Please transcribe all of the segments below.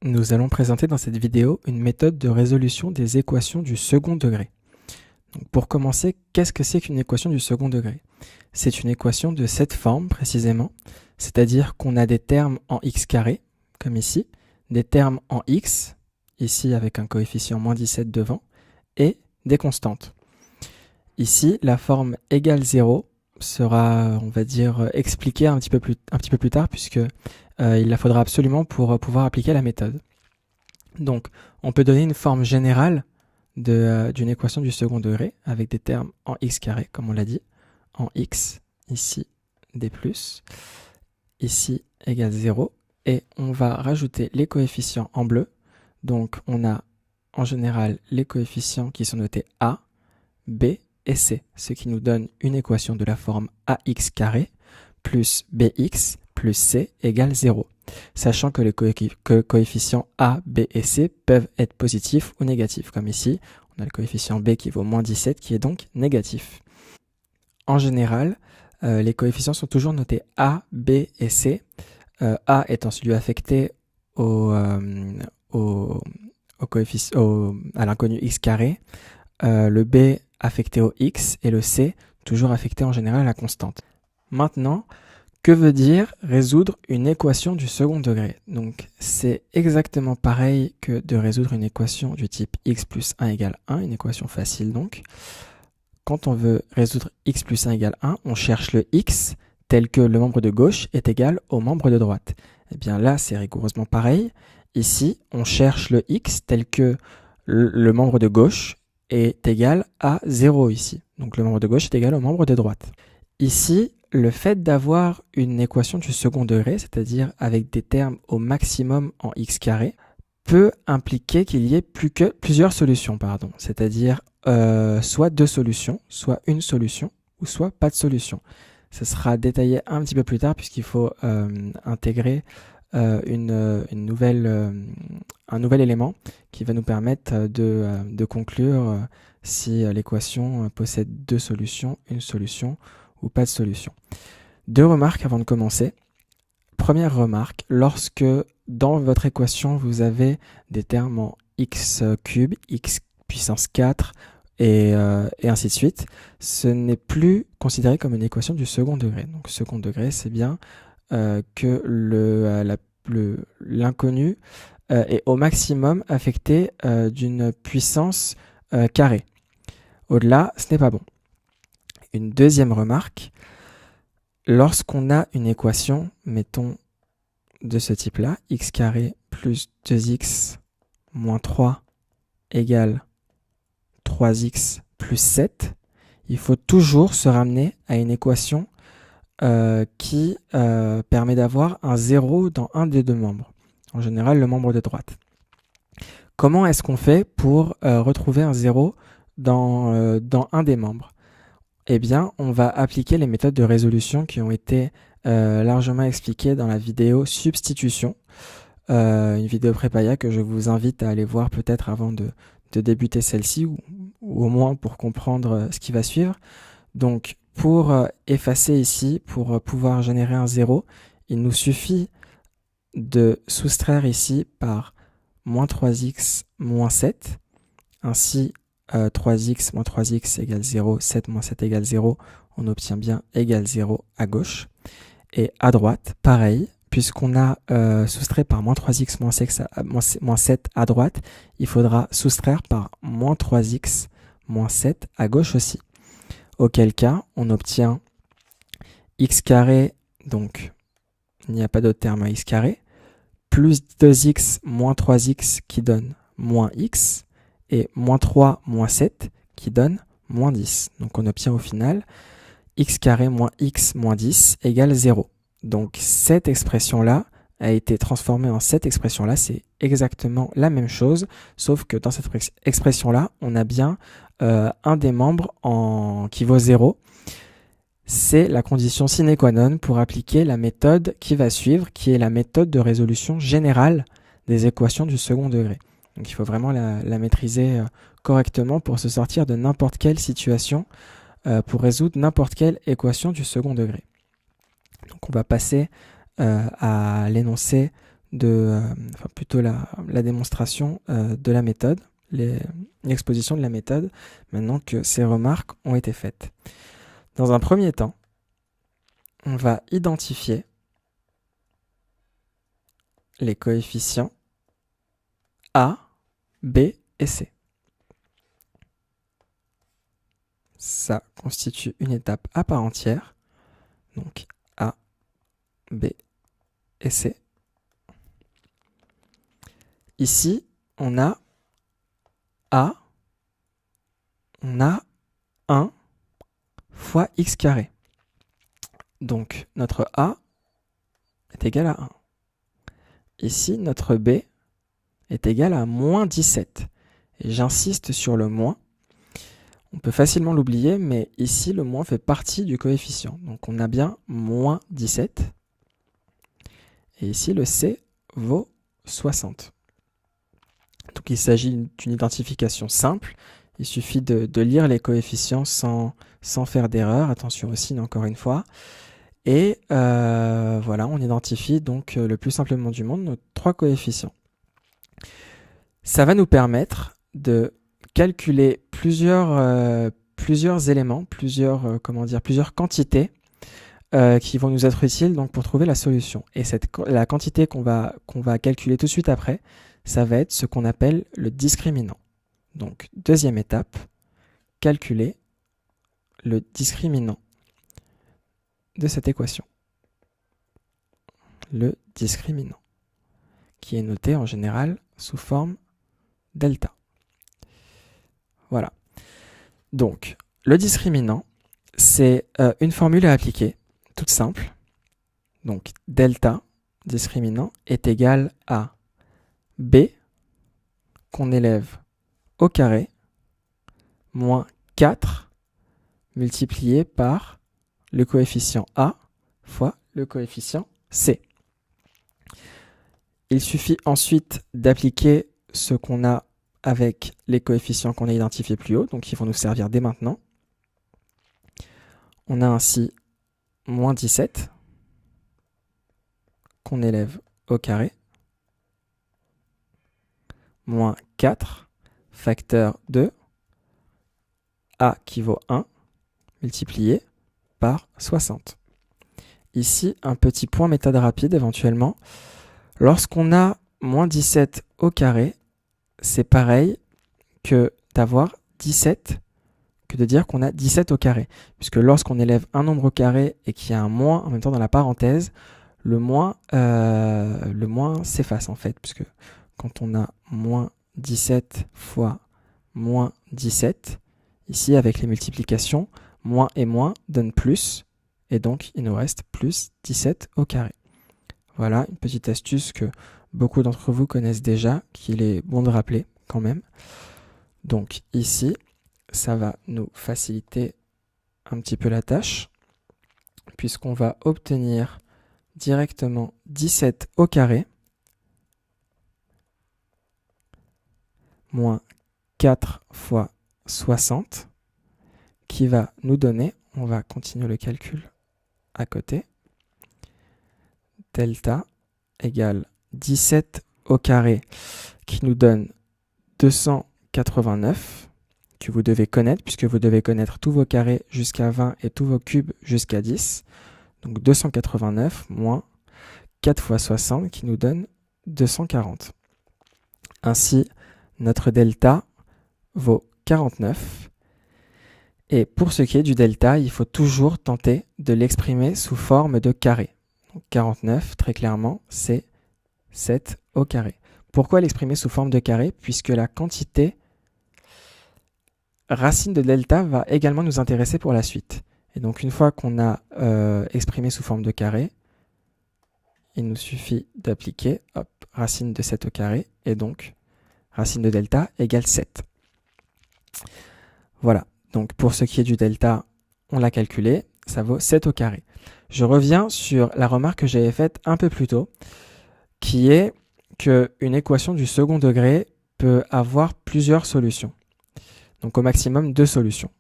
Nous allons présenter dans cette vidéo une méthode de résolution des équations du second degré. Donc pour commencer, qu'est-ce que c'est qu'une équation du second degré? C'est une équation de cette forme précisément, c'est-à-dire qu'on a des termes en x carré, comme ici, des termes en x, ici avec un coefficient moins 17 devant, et des constantes. Ici, la forme égale 0 sera, on va dire, expliquée un petit peu plus tard, puisque il la faudra absolument pour pouvoir appliquer la méthode. Donc, on peut donner une forme générale d'une équation du second degré avec des termes en x carré, comme on l'a dit, en x, ici des plus, ici égale 0, et on va rajouter les coefficients en bleu. Donc, on a en général les coefficients qui sont notés a, b et c, ce qui nous donne une équation de la forme ax carré plus bx plus c égale 0, sachant que les coefficients a, b et c peuvent être positifs ou négatifs, comme ici, on a le coefficient b qui vaut moins 17 qui est donc négatif. En général, les coefficients sont toujours notés a, b et c, a étant celui affecté à l'inconnu x carré, le b affecté au x et le c toujours affecté en général à la constante. Maintenant, que veut dire résoudre une équation du second degré? Donc, c'est exactement pareil que de résoudre une équation du type x plus 1 égale 1, une équation facile donc. Quand on veut résoudre x plus 1 égale 1, on cherche le x tel que le membre de gauche est égal au membre de droite. Et bien là, c'est rigoureusement pareil. Ici, on cherche le x tel que le membre de gauche est égal à 0 ici. Donc le membre de gauche est égal au membre de droite. Ici, le fait d'avoir une équation du second degré, c'est-à-dire avec des termes au maximum en x carré, peut impliquer qu'il y ait plusieurs solutions, c'est-à-dire soit deux solutions, soit une solution, ou soit pas de solution. Ce sera détaillé un petit peu plus tard puisqu'il faut intégrer un nouvel élément qui va nous permettre de conclure si l'équation possède deux solutions, une solution ou pas de solution. Deux remarques avant de commencer. Première remarque, lorsque dans votre équation vous avez des termes en x cube, x puissance 4 et ainsi de suite, ce n'est plus considéré comme une équation du second degré. Donc second degré, c'est bien que l'inconnu est au maximum affecté d'une puissance carrée. Au-delà, ce n'est pas bon. Une deuxième remarque, lorsqu'on a une équation, mettons de ce type-là, x carré plus 2x moins 3 égale 3x plus 7, il faut toujours se ramener à une équation qui permet d'avoir un 0 dans un des deux membres, en général le membre de droite. Comment est-ce qu'on fait pour retrouver un 0 dans un des membres? Eh bien, on va appliquer les méthodes de résolution qui ont été largement expliquées dans la vidéo substitution, une vidéo Prepaya que je vous invite à aller voir peut-être avant de débuter celle-ci ou au moins pour comprendre ce qui va suivre. Donc, pour effacer ici, pour pouvoir générer un 0, il nous suffit de soustraire ici par moins 3x moins 7, ainsi 3x moins 3x égale 0, 7 moins 7 égale 0, on obtient bien égale 0 à gauche. Et à droite, pareil, puisqu'on a soustrait par moins 3x moins 7 à droite, il faudra soustraire par moins 3x moins 7 à gauche aussi. Auquel cas, on obtient x carré, donc il n'y a pas d'autre terme à x carré, plus 2x moins 3x qui donne moins x, et moins 3 moins 7 qui donne moins 10. Donc on obtient au final x carré moins x moins 10 égale 0. Donc cette expression-là a été transformée en cette expression-là. C'est exactement la même chose, sauf que dans cette expression-là, on a bien un des membres qui vaut 0. C'est la condition sine qua non pour appliquer la méthode qui va suivre, qui est la méthode de résolution générale des équations du second degré. Donc il faut vraiment la maîtriser correctement pour se sortir de n'importe quelle situation, pour résoudre n'importe quelle équation du second degré. Donc on va passer à l'énoncé enfin plutôt la démonstration de la méthode, l'exposition de la méthode, maintenant que ces remarques ont été faites. Dans un premier temps, on va identifier les coefficients A, B et C. Ça constitue une étape à part entière. Donc A, B et C. Ici, on a A, on a 1 fois x carré. Donc notre A est égal à 1. Ici, notre B est égal à moins 17. Et j'insiste sur le moins. On peut facilement l'oublier, mais ici, le moins fait partie du coefficient. Donc on a bien moins 17. Et ici, le C vaut 60. Donc il s'agit d'une identification simple. Il suffit de lire les coefficients sans faire d'erreur. Attention aussi, encore une fois. Et voilà, on identifie donc le plus simplement du monde nos 3 coefficients. Ça va nous permettre de calculer plusieurs éléments, plusieurs quantités qui vont nous être utiles donc pour trouver la solution. Et la quantité qu'on va calculer tout de suite après, ça va être ce qu'on appelle le discriminant. Donc deuxième étape, calculer le discriminant de cette équation. Le discriminant, qui est noté en général sous forme delta. Voilà. Donc, le discriminant, c'est une formule à appliquer, toute simple. Donc, delta, discriminant, est égal à B, qu'on élève au carré, moins 4, multiplié par le coefficient A fois le coefficient C. Il suffit ensuite d'appliquer ce qu'on a avec les coefficients qu'on a identifiés plus haut, donc ils vont nous servir dès maintenant. On a ainsi moins 17 qu'on élève au carré, moins 4 facteur de A qui vaut 1 multiplié par 60. Ici, un petit point méthode rapide éventuellement. Lorsqu'on a moins 17 au carré, c'est pareil que d'avoir 17, que de dire qu'on a 17 au carré. Puisque lorsqu'on élève un nombre au carré et qu'il y a un moins en même temps dans la parenthèse, le moins s'efface en fait. Puisque quand on a moins 17 fois moins 17, ici avec les multiplications, moins et moins donne plus. Et donc il nous reste plus 17 au carré. Voilà une petite astuce que beaucoup d'entre vous connaissent déjà, qu'il est bon de rappeler quand même. Donc ici, ça va nous faciliter un petit peu la tâche, puisqu'on va obtenir directement 17 au carré, moins 4 fois 60, qui va nous donner, on va continuer le calcul à côté, delta égale 17 au carré, qui nous donne 289, que vous devez connaître, puisque vous devez connaître tous vos carrés jusqu'à 20 et tous vos cubes jusqu'à 10. Donc 289 moins 4 fois 60, qui nous donne 240. Ainsi, notre delta vaut 49. Et pour ce qui est du delta, il faut toujours tenter de l'exprimer sous forme de carré. Donc 49, très clairement, c'est 7 au carré. Pourquoi l'exprimer sous forme de carré? Puisque la quantité racine de delta va également nous intéresser pour la suite. Et donc une fois qu'on a exprimé sous forme de carré, il nous suffit d'appliquer racine de 7 au carré, et donc racine de delta égale 7. Voilà, donc pour ce qui est du delta, on l'a calculé, ça vaut 7 au carré. Je reviens sur la remarque que j'avais faite un peu plus tôt, qui est qu'une équation du second degré peut avoir plusieurs solutions. Donc au maximum 2 solutions.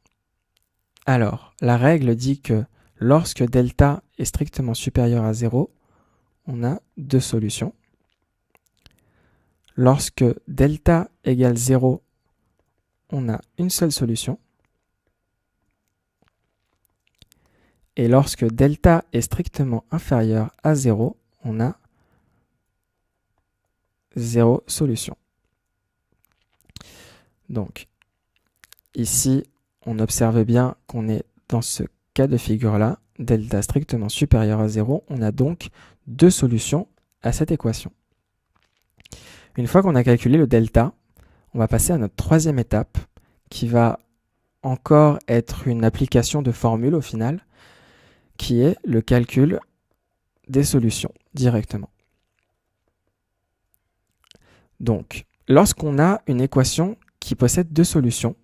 Alors, la règle dit que lorsque delta est strictement supérieur à 0, on a 2 solutions. lorsque delta égale 0, on a une seule solution. Et lorsque delta est strictement inférieur à 0, on a 0 solution. Donc, ici, on observe bien qu'on est dans ce cas de figure-là, delta strictement supérieur à 0, on a donc 2 solutions à cette équation. Une fois qu'on a calculé le delta, on va passer à notre troisième étape, qui va encore être une application de formule au final, qui est le calcul des solutions directement. Donc, lorsqu'on a une équation qui possède 2 solutions,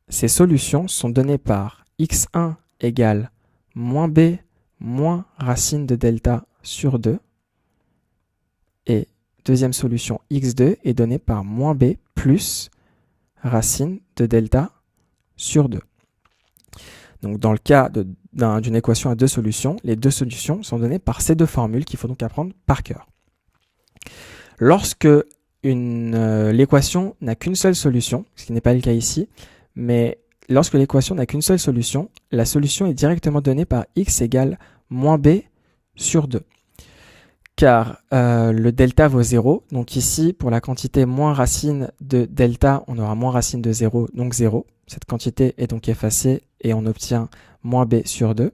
ces solutions sont données par x1 égale moins b moins racine de delta sur 2, et deuxième solution x2 est donnée par moins b plus racine de delta sur 2. Donc dans le cas d'une équation à 2 solutions, les 2 solutions sont données par ces 2 formules qu'il faut donc apprendre par cœur. Lorsque l'équation n'a qu'une seule solution, ce qui n'est pas le cas ici, mais lorsque l'équation n'a qu'une seule solution, la solution est directement donnée par x égale moins b sur 2. Car le delta vaut 0, donc ici, pour la quantité moins racine de delta, on aura moins racine de 0, donc 0. Cette quantité est donc effacée et on obtient moins b sur 2.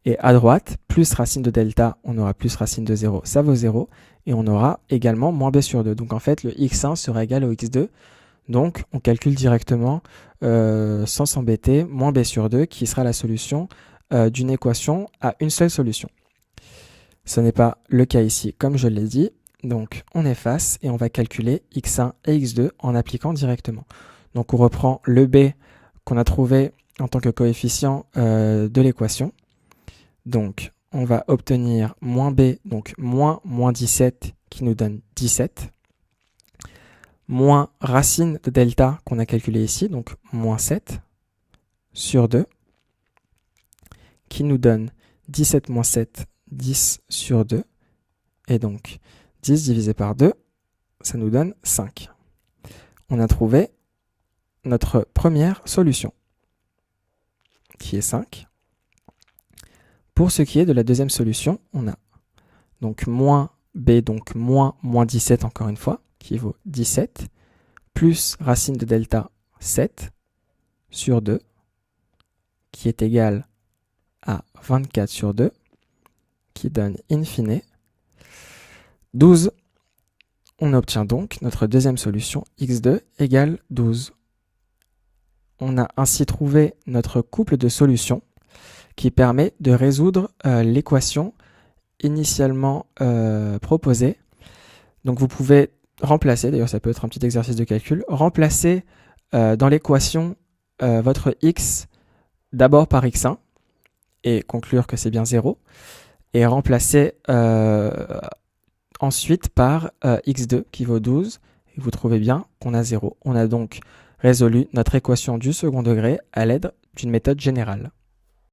Et à droite, plus racine de delta, on aura plus racine de 0, ça vaut 0. Et on aura également moins b sur 2. Donc en fait, le x1 sera égal au x2. Donc on calcule directement, sans s'embêter, moins b sur 2, qui sera la solution d'une équation à une seule solution. Ce n'est pas le cas ici, comme je l'ai dit. Donc on efface et on va calculer x1 et x2 en appliquant directement. Donc on reprend le b qu'on a trouvé en tant que coefficient de l'équation. Donc on va obtenir moins b, donc moins 17 qui nous donne 17, moins racine de delta qu'on a calculé ici, donc moins 7 sur 2, qui nous donne 17 moins 7, 10 sur 2, et donc 10 divisé par 2, ça nous donne 5. On a trouvé notre première solution, qui est 5. Pour ce qui est de la deuxième solution, on a donc moins b, donc moins 17 encore une fois, qui vaut 17, plus racine de delta 7 sur 2, qui est égal à 24 sur 2, qui donne in fine 12. On obtient donc notre deuxième solution, x2 égale 12. On a ainsi trouvé notre couple de solutions qui permet de résoudre l'équation initialement proposée. Donc vous pouvez remplacer, d'ailleurs ça peut être un petit exercice de calcul, remplacer dans l'équation votre x d'abord par x1 et conclure que c'est bien 0, et remplacer ensuite par x2 qui vaut 12, et vous trouvez bien qu'on a 0. On a donc résolu notre équation du second degré à l'aide d'une méthode générale.